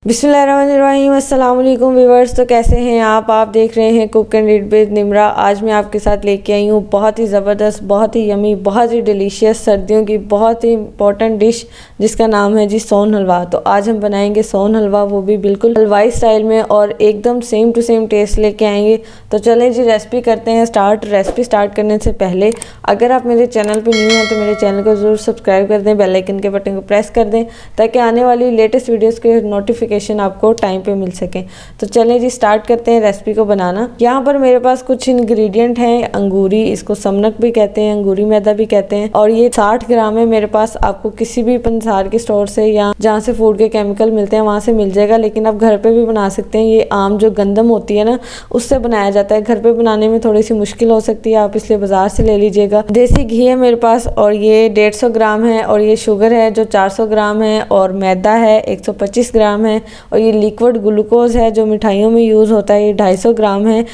बिस्मिल्लाहिर्रहमानिर्रहीम। अस्सलाम वालेकुम व्यूअर्स। तो कैसे हैं आप देख रहे हैं cook and read with Nimra. आज मैं आपके साथ लेके आई हूँ बहुत ही ज़बरदस्त, बहुत ही यमी, बहुत ही डिलीशियस सर्दियों की बहुत ही इंपॉर्टेंट डिश जिसका नाम है जी सोन हलवा। तो आज हम बनाएंगे सोन हलवा, वो भी बिल्कुल हलवाई स्टाइल में और एकदम सेम टू सेम टेस्ट लेके आएंगे। तो चलें जी रेसिपी करते हैं स्टार्ट। रेसिपी स्टार्ट करने से पहले अगर आप मेरे चैनल पर न्यू हैं तो मेरे चैनल को ज़रूर सब्सक्राइब कर दें, बेल आइकन के बटन को प्रेस कर दें ताकि आने वाली लेटेस्ट वीडियोज़ के नोटिफिकेशन आपको टाइम पे मिल सके। तो चलें जी स्टार्ट करते हैं रेसिपी को बनाना। यहाँ पर मेरे पास कुछ इंग्रेडिएंट हैं। अंगूरी, इसको समनक भी कहते हैं, अंगूरी मैदा भी कहते हैं, और ये 60 ग्राम है मेरे पास। आपको किसी भी पंसार के स्टोर से या जहाँ से फूड के केमिकल मिलते हैं वहाँ से मिल जाएगा, लेकिन आप घर पे भी बना सकते हैं। ये आम जो गंदम होती है ना, उससे बनाया जाता है। घर पे बनाने में थोड़ी सी मुश्किल हो सकती है, आप इसलिए बाजार से ले लीजिएगा। देसी घी है मेरे पास और ये 150 ग्राम है, और ये शुगर है जो 400 ग्राम है, और मैदा है 125 ग्राम है, और ये लिक्विड ग्लूकोज है जो मिठाइयों में यूज़ होता है, ये 250 ग्राम है।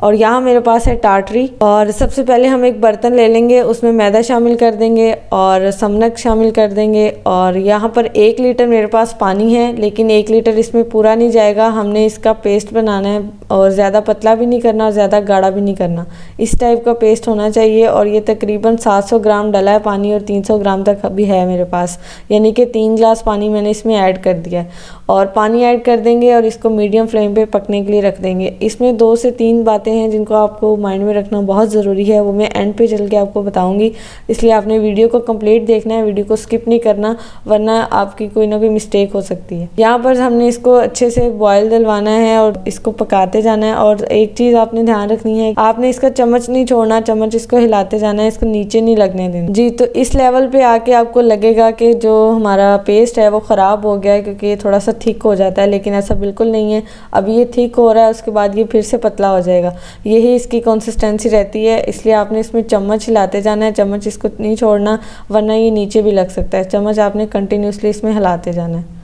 और यहाँ मेरे पास है टाटरी। और सबसे पहले हम एक बर्तन ले लेंगे, उसमें मैदा शामिल कर देंगे और समनक शामिल कर देंगे। और यहाँ पर 1 लीटर मेरे पास पानी है, लेकिन 1 लीटर इसमें पूरा नहीं जाएगा। हमने इसका पेस्ट बनाना है और ज़्यादा पतला भी नहीं करना और ज़्यादा गाढ़ा भी नहीं करना, इस टाइप का पेस्ट होना चाहिए। और ये तकरीबन 700 ग्राम डला है पानी, और 300 ग्राम तक भी है मेरे पास, यानी कि 3 गिलास पानी मैंने इसमें ऐड कर दिया है। और पानी ऐड कर देंगे और इसको मीडियम फ्लेम पे पकने के लिए रख देंगे। इसमें 2 से 3 बातें हैं जिनको आपको माइंड में रखना बहुत ज़रूरी है, वो मैं एंड पे चल के आपको बताऊंगी, इसलिए आपने वीडियो को कंप्लीट देखना है, वीडियो को स्किप नहीं करना, वरना आपकी कोई ना कोई मिस्टेक हो सकती है। यहाँ पर हमने इसको अच्छे से बॉयल दिलवाना है और इसको पकाते जाना है। और एक चीज़ आपने ध्यान रखनी है, आपने इसका चम्मच नहीं छोड़ना, चम्मच इसको हिलाते जाना है, इसको नीचे नहीं लगने देना जी। तो इस लेवल पे आके आपको लगेगा कि जो हमारा पेस्ट है वो ख़राब हो गया है, क्योंकि ये थोड़ा सा थिक हो जाता है, लेकिन ऐसा बिल्कुल नहीं है। अभी ये थिक हो रहा है, उसके बाद ये फिर से पतला हो जाएगा। यही इसकी कंसिस्टेंसी रहती है, इसलिए आपने इसमें चम्मच हिलाते जाना है, चम्मच इसको नहीं छोड़ना, वरना ये नीचे भी लग सकता है। चम्मच आपने कंटिन्यूसली इसमें हिलाते जाना है।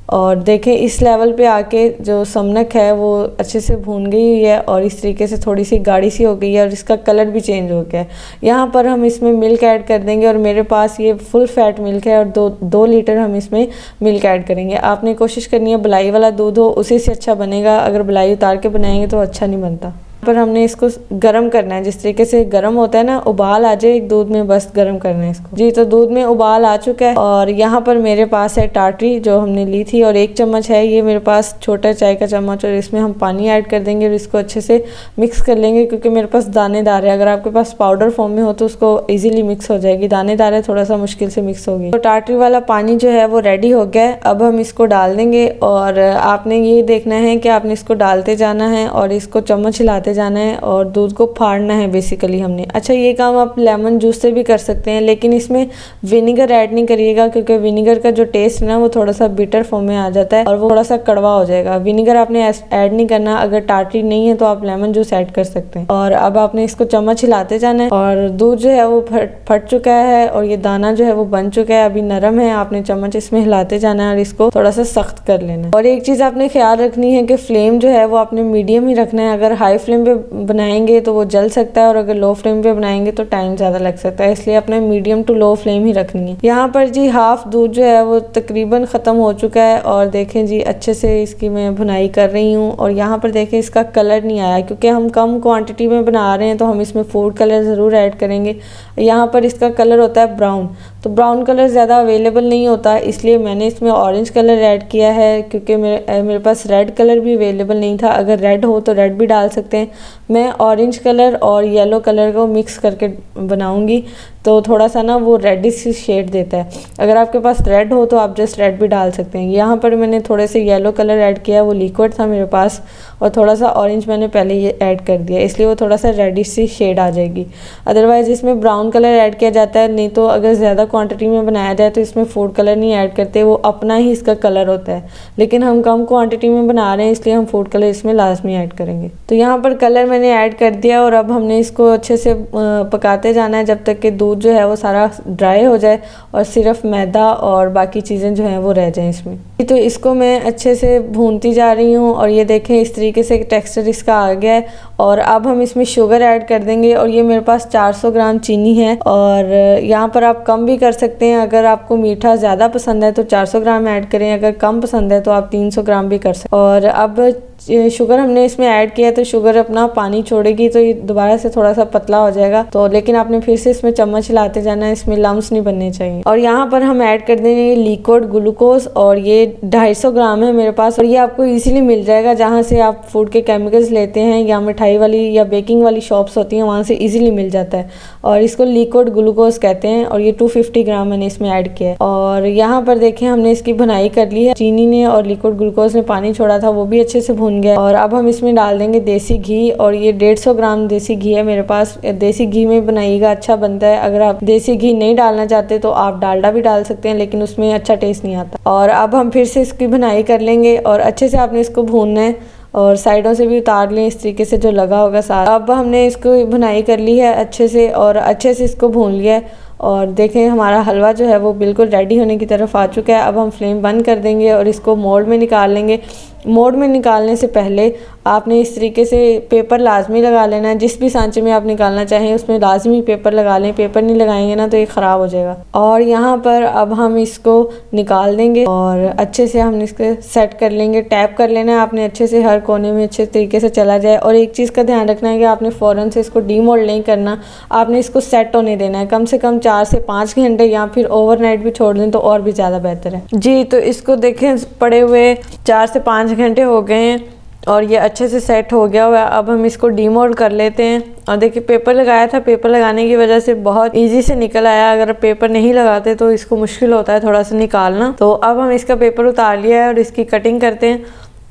और देखें इस लेवल पे आके जो समनक है वो अच्छे से भून गई हुई है, और इस तरीके से थोड़ी सी गाढ़ी सी हो गई है, और इसका कलर भी चेंज हो गया है। यहाँ पर हम इसमें मिल्क ऐड कर देंगे, और मेरे पास ये फुल फैट मिल्क है, और 2 लीटर हम इसमें मिल्क ऐड करेंगे। आपने कोशिश करनी है मलाई वाला दूध हो, उसी से अच्छा बनेगा। अगर मलाई उतार के बनाएंगे तो अच्छा नहीं बनता। पर हमने इसको गर्म करना है, जिस तरीके से गर्म होता है ना, उबाल आ जाए एक दूध में, बस गर्म करना है इसको जी। तो दूध में उबाल आ चुका है, और यहाँ पर मेरे पास है टाटरी जो हमने ली थी, और 1 चम्मच है ये मेरे पास, छोटा चाय का चम्मच, और इसमें हम पानी ऐड कर देंगे और इसको अच्छे से मिक्स कर लेंगे, क्योंकि मेरे पास दानेदार है। अगर आपके पास पाउडर फॉर्म में हो तो उसको ईजिली मिक्स हो जाएगी, दानेदार है थोड़ा सा मुश्किल से मिक्स होगी। तो टाटरी वाला पानी जो है वो रेडी हो गया है। अब हम इसको डाल देंगे, और आपने ये देखना है कि आपने इसको डालते जाना है और इसको चम्मच हिलाते जाना है, और दूध को फाड़ना है बेसिकली हमने। अच्छा, ये काम आप लेमन जूस से भी कर सकते हैं, लेकिन इसमें विनेगर ऐड नहीं करिएगा, क्योंकि विनेगर का जो टेस्ट है ना वो थोड़ा सा बिटर फॉर्म में आ जाता है और वो थोड़ा सा कड़वा हो जाएगा। विनेगर आपने ऐड नहीं करना। अगर टाटरी नहीं है तो आप लेमन जूस ऐड कर सकते हैं। और अब आपने इसको चम्मच हिलाते जाना है, और दूध जो है वो फट चुका है, और ये दाना जो है वो बन चुका है, अभी नरम है। आपने चम्मच इसमें हिलाते जाना है और इसको थोड़ा सा सख्त कर लेना है। और एक चीज़ आपने ख्याल रखनी है कि फ्लेम जो है वो आपने मीडियम ही रखना है। अगर हाई फ्लेम पे बनाएंगे तो वो जल सकता है, और अगर लो फ्लेम पे बनाएंगे तो टाइम ज़्यादा लग सकता है, इसलिए अपने मीडियम टू लो फ्लेम ही रखनी है। यहाँ पर जी हाफ दूध जो है वो तकरीबन ख़त्म हो चुका है, और देखें जी अच्छे से इसकी मैं भुनाई कर रही हूँ। और यहाँ पर देखें इसका कलर नहीं आया, क्योंकि हम कम क्वांटिटी में बना रहे हैं तो हम इसमें फूड कलर ज़रूर ऐड करेंगे। यहाँ पर इसका कलर होता है ब्राउन, तो ब्राउन कलर ज़्यादा अवेलेबल नहीं होता, इसलिए मैंने इसमें ऑरेंज कलर ऐड किया है, क्योंकि मेरे पास रेड कलर भी अवेलेबल नहीं था। अगर रेड हो तो रेड भी डाल सकते हैं। मैं ऑरेंज कलर और येलो कलर को मिक्स करके बनाऊंगी, तो थोड़ा सा ना वो रेडिश सी शेड देता है। अगर आपके पास रेड हो तो आप जस्ट रेड भी डाल सकते हैं। यहाँ पर मैंने थोड़े से येलो कलर ऐड किया, वो लिक्विड था मेरे पास, और थोड़ा सा ऑरेंज मैंने पहले ये ऐड कर दिया, इसलिए वो थोड़ा सा रेडिश सी शेड आ जाएगी। अदरवाइज़ इसमें ब्राउन कलर ऐड किया जाता है, नहीं तो अगर ज़्यादा क्वांटिटी में बनाया जाए तो इसमें फूड कलर नहीं ऐड करते, वो अपना ही इसका कलर होता है। लेकिन हम कम क्वांटिटी में बना रहे हैं, इसलिए हम फूड कलर इसमें लाजमी ऐड करेंगे। तो यहाँ पर कलर मैंने ऐड कर दिया, और अब हमने इसको अच्छे से पकाते जाना है जब तक कि दूध जो है वो सारा ड्राई हो जाए और सिर्फ मैदा और बाकी चीज़ें जो हैं वो रह जाएं इसमें। तो इसको मैं अच्छे से भूनती जा रही हूँ, और ये देखें इस तरीके से टेक्सचर इसका आ गया है। और अब हम इसमें शुगर ऐड कर देंगे और ये मेरे पास 400 ग्राम चीनी है। और यहाँ पर आप कम भी कर सकते हैं, अगर आपको मीठा ज़्यादा पसंद है तो 400 ग्राम ऐड करें, अगर कम पसंद है तो आप 300 ग्राम भी कर सकते हैं। और अब शुगर हमने इसमें ऐड किया तो शुगर अपना पानी छोड़ेगी तो ये दोबारा से थोड़ा सा पतला हो जाएगा। तो लेकिन आपने फिर से इसमें चम्मच हिलाते जाना है, इसमें लम्स नहीं बनने चाहिए। और यहाँ पर हम ऐड कर देंगे लिक्विड ग्लूकोज और ये 250 ग्राम है मेरे पास। और ये आपको इजीली मिल जाएगा जहाँ से आप फूड के केमिकल्स लेते हैं या मिठाई वाली या बेकिंग वाली शॉप्स होती हैं, वहाँ से इजीली मिल जाता है। और इसको लिक्विड ग्लूकोज कहते हैं। और ये 250 ग्राम मैंने इसमें ऐड किया है। और यहाँ पर देखें हमने इसकी भुनाई कर ली है, चीनी ने और लिक्विड ग्लूकोज ने पानी छोड़ा था वो भी अच्छे से भुन गया। और अब हम इसमें डाल देंगे देसी घी और ये 150 ग्राम देसी घी है मेरे पास। देसी घी में बनाइएगा, अच्छा बनता है। अगर आप देसी घी नहीं डालना चाहते तो आप डालडा भी डाल सकते हैं, लेकिन उसमें अच्छा टेस्ट नहीं आता। और अब हम फिर से इसकी भुनाई कर लेंगे और अच्छे से आपने इसको भूनना है और साइडों से भी उतार लें इस तरीके से जो लगा होगा सारा। अब हमने इसको भुनाई कर ली है अच्छे से और अच्छे से इसको भून लिया है। और देखें हमारा हलवा जो है वो बिल्कुल रेडी होने की तरफ आ चुका है। अब हम फ्लेम बंद कर देंगे और इसको मोल्ड में निकाल लेंगे। मोल्ड में निकालने से पहले आपने इस तरीके से पेपर लाजमी लगा लेना है। जिस भी सांचे में आप निकालना चाहें उसमें लाजमी पेपर लगा लें, पेपर नहीं लगाएंगे ना तो ये ख़राब हो जाएगा। और यहाँ पर अब हम इसको निकाल देंगे और अच्छे से हम इसको सेट कर लेंगे। टैप कर लेना है आपने अच्छे से, हर कोने में अच्छे तरीके से चला जाए। और एक चीज़ का ध्यान रखना है कि आपने फ़ौरन से इसको डीमोल्ड नहीं करना, आपने इसको सेट होने देना है कम से कम 4 से 5 घंटे या फिर ओवरनाइट भी छोड़ दें तो और भी ज़्यादा बेहतर है जी। तो इसको देखें पड़े हुए 4 से 5 घंटे हो गए हैं और ये अच्छे से सेट हो गया हुआ है। अब हम इसको डीमोल्ड कर लेते हैं। और देखिए पेपर लगाया था, पेपर लगाने की वजह से बहुत इजी से निकल आया। अगर पेपर नहीं लगाते तो इसको मुश्किल होता है थोड़ा सा निकालना। तो अब हम इसका पेपर उतार लिया है और इसकी कटिंग करते हैं।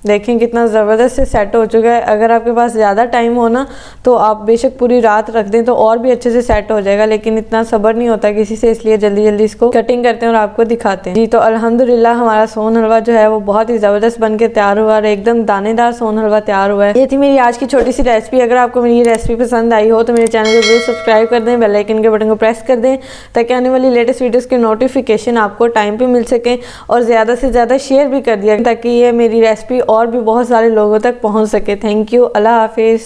देखें कितना ज़बरदस्त से सेट हो चुका है। अगर आपके पास ज़्यादा टाइम हो ना तो आप बेशक पूरी रात रख दें तो और भी अच्छे से सेट हो जाएगा, लेकिन इतना सब्र नहीं होता किसी से, इसलिए जल्दी जल्दी इसको कटिंग करते हैं और आपको दिखाते हैं जी। तो अल्हम्दुलिल्लाह हमारा सोन हलवा जो है वो बहुत ही ज़बरदस्त बन के तैयार हुआ और एकदम दानेदार सोन हलवा तैयार हुआ है। ये थी मेरी आज की छोटी सी रेसिपी। अगर आपको मेरी ये रेसिपी पसंद आई हो तो मेरे चैनल को जरूर सब्सक्राइब कर दें, बेल आइकन के बटन को प्रेस कर दें ताकि आने वाली लेटेस्ट वीडियोज़ के नोटिफिकेशन आपको टाइम पर मिल सकें। और ज़्यादा से ज़्यादा शेयर भी कर दिया ताकि ये मेरी रेसिपी और भी बहुत सारे लोगों तक पहुंच सके। थैंक यू, अल्लाह हाफिज़।